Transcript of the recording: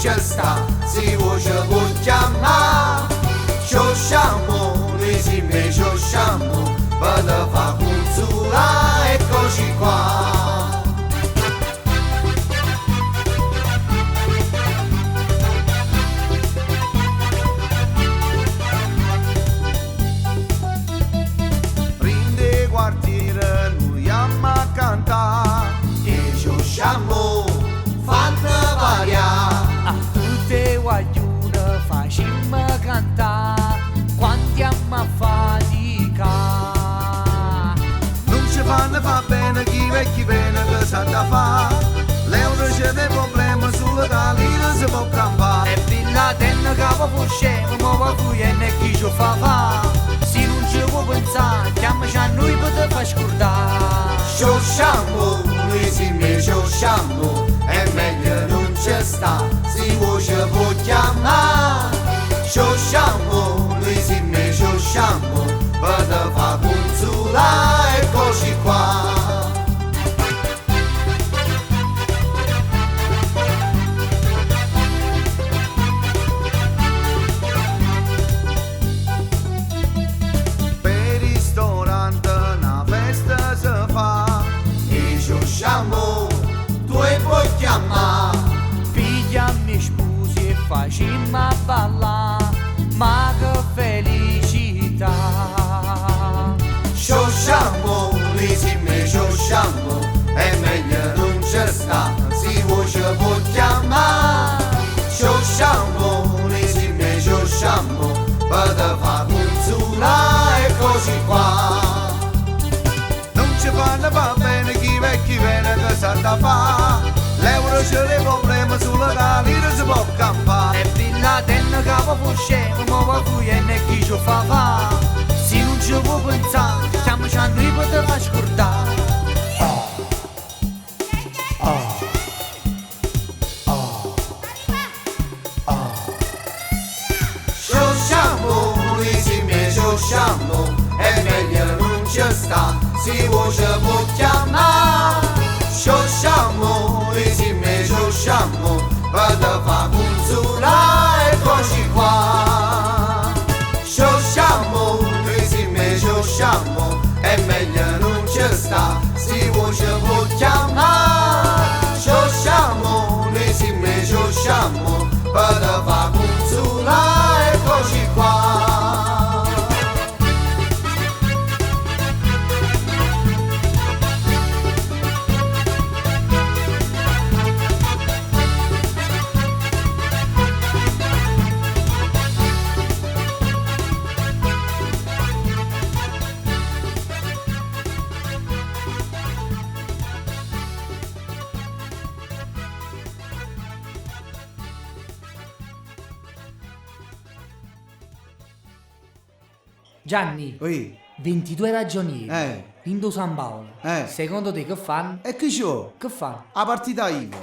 c'è sta, si voce può chiamare. Sciosciamo, noi si me sciosciamo, vado a fa consola, eccoci qua. Prende quartiere, noi andiamo a cantare, e sciosciamo, fanno variare. A tutte guaglione facciamo cantare, quanti amma a fatica. Non ci fanno fa bene chi vecchi bene che sa da fa. L'euro c'è dei problemi sulla talina si può campare. E Bin Laden che va scemo, ma va fuggendo e chi ci fa. Se non ci può pensare, chiamaci a noi per te far scordare. Sciosciamo, noi si me sciosciamo, è meglio non c'è sta, si voce può chiamare. Sciosciamo, noi si me sciosciamo, vado a fa consola, eccoci qua. Per ristorante una festa si fa, e sciosciamo, tu e puoi chiamare. Pigliami spusi e facciamo a ballare, ma che felicità. Sciosciamo, noi si me sciosciamo, è meglio non c'è sta, si voce può chiamare. Sciosciamo, noi si me sciosciamo, vado a fa consola, eccoci qua. Non ci fanno va bene chi vecchi bene che sa da fa. L'euro c'è dei problemi sulla talina si può campare. E Bin Laden che va scemo, ma va fuggendo e chi ci fa. Se non ci può pensare, chiamaci a noi per te far scordare. Sciosciamo, noi si me sciosciamo, è meglio non c'è sta, si voce può chiamare. Sciosciamo, noi si me sciosciamo, vado a fa consola, eccoci qua. Sciosciamo, noi si me sciosciamo, è meglio non c'è sta, si voce può chiamare. Sciosciamo, noi si me sciosciamo, vado a fa consola, eccoci qua. Gianni, Oi, 22 ragionieri, Eh. San Paolo. Eh. Secondo te che fanno? e che c'ho? Che fanno? A partita IVA.